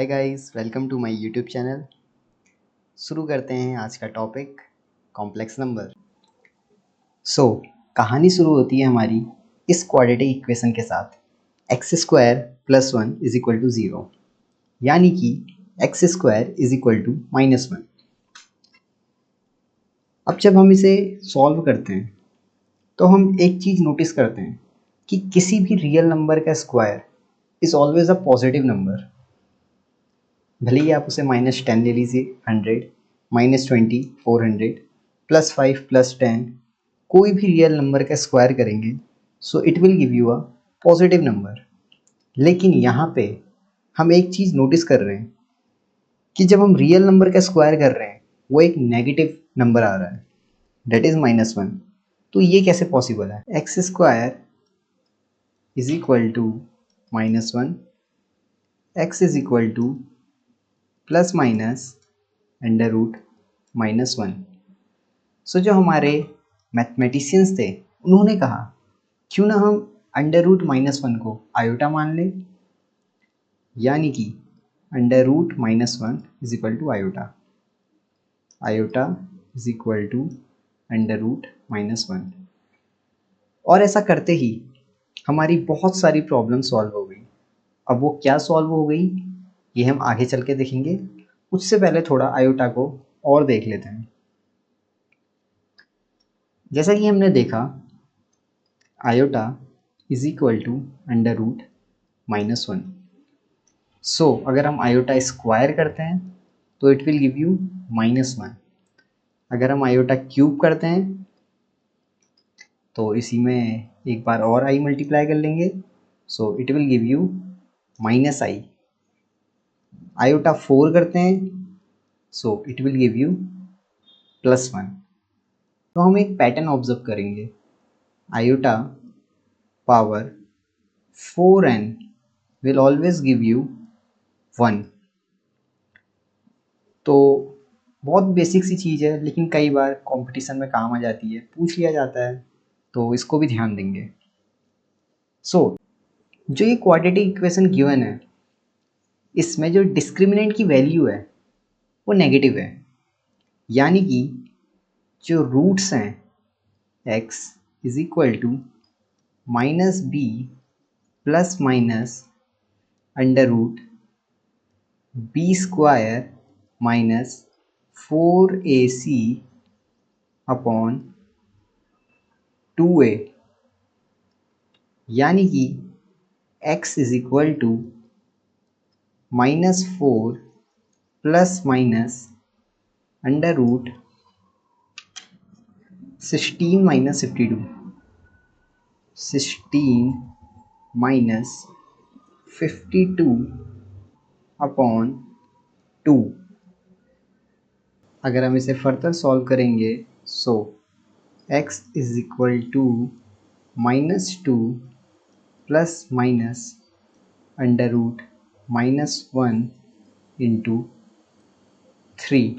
Hi guys, welcome to my YouTube channel. शुरू करते हैं आज का टॉपिक कॉम्प्लेक्स नंबर। कहानी शुरू होती है हमारी इस क्वाड्रेटिक इक्वेशन के साथ x square plus one is equal to zero, यानी कि x square is equal to minus one. अब जब हम इसे सॉल्व करते हैं तो हम एक चीज़ नोटिस करते हैं कि किसी भी रियल नंबर का square is always a positive number. भले ही आप उसे -10 ले लीजिए, 100, -20, 400, +5 +10, कोई भी रियल नंबर का स्क्वायर करेंगे so it will give you a positive number. लेकिन यहाँ पे हम एक चीज़ नोटिस कर रहे हैं कि जब हम रियल नंबर का स्क्वायर कर रहे हैं वो एक नेगेटिव नंबर आ रहा है, डेट इज़ -1। तो ये कैसे पॉसिबल है? X square is equal to -1, x is equal to plus minus under root -1। So जो हमारे मैथमेटिशियंस थे उन्होंने कहा क्यों ना हम अंडर रूट -1 को आयोटा मान लें, यानी कि under root -1 is equal to iota, iota is equal to under root -1। और ऐसा करते ही हमारी बहुत सारी प्रॉब्लम सॉल्व हो गई। अब वो क्या सॉल्व हो गई ये हम आगे चल के देखेंगे। उससे पहले थोड़ा आयोटा को और देख लेते हैं। जैसा कि हमने देखा iota is equal to under root -1। So अगर हम आयोटा स्क्वायर करते हैं तो इट विल गिव यू -1। अगर हम आयोटा क्यूब करते हैं तो इसी में एक बार और आई मल्टीप्लाई कर लेंगे, so it will give you -i। Iota 4 करते हैं so it will give you +1। तो हम एक पैटर्न ऑब्जर्व करेंगे, iota power 4n will always give you 1। तो बहुत बेसिक सी चीज़ है लेकिन कई बार कंपटीशन में काम आ जाती है, पूछ लिया जाता है, तो इसको भी ध्यान देंगे। जो ये क्वाड्रेटिक इक्वेशन गिवन है इसमें जो डिस्क्रिमिनेंट की वैल्यू है वो नेगेटिव है, यानी कि जो रूट्स हैं x is equal to -b plus minus under root b square minus 4ac upon 2a, यानी कि x is equal to -4 plus minus under root 16 minus 52, 16 minus 52 upon 2। अगर हम इसे फर्दर सॉल्व करेंगे so x is equal to -2 plus minus under root -1 into 3,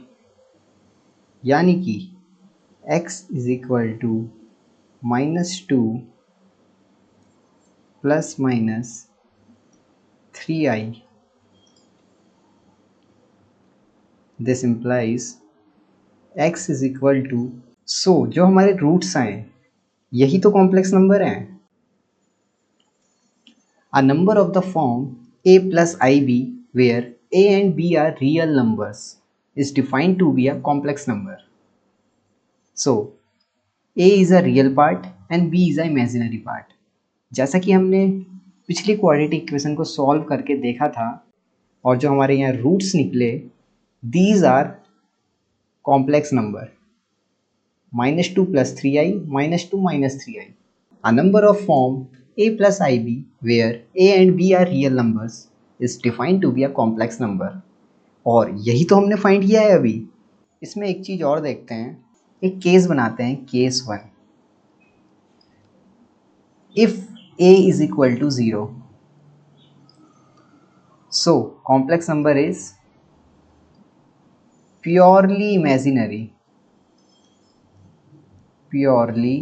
यानी कि x is equal to -2 plus minus 3i। This implies x is equal to, जो हमारे roots आए यही तो कॉम्प्लेक्स नंबर हैं। A number of the form a plus ib where a and b are real numbers is defined to be a complex number. So a is a real part and b is a imaginary part. जैसा कि हमने पिछली quadratic equation को solve करके देखा था और जो हमारे यहाँ रूट्स निकले, these are complex number, -2 plus 3i, -2 minus 3i. A number of form a plus ib where a and b are real numbers is defined to be a complex number। और यही तो हमने फाइंड किया है अभी। इसमें एक चीज़ और देखते हैं, एक केस बनाते हैं, case 1। If a is equal to 0 so complex number is purely imaginary, purely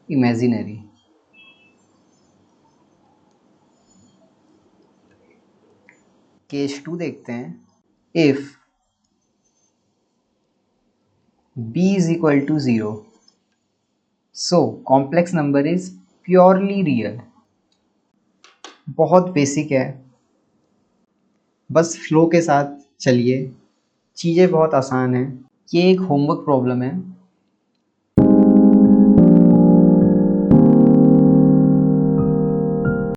imaginary। Case 2 देखते हैं। If b is equal to 0, so complex number is purely real। बहुत बेसिक है, बस फ्लो के साथ चलिए, चीज़ें बहुत आसान हैं। ये एक होमवर्क प्रॉब्लम है,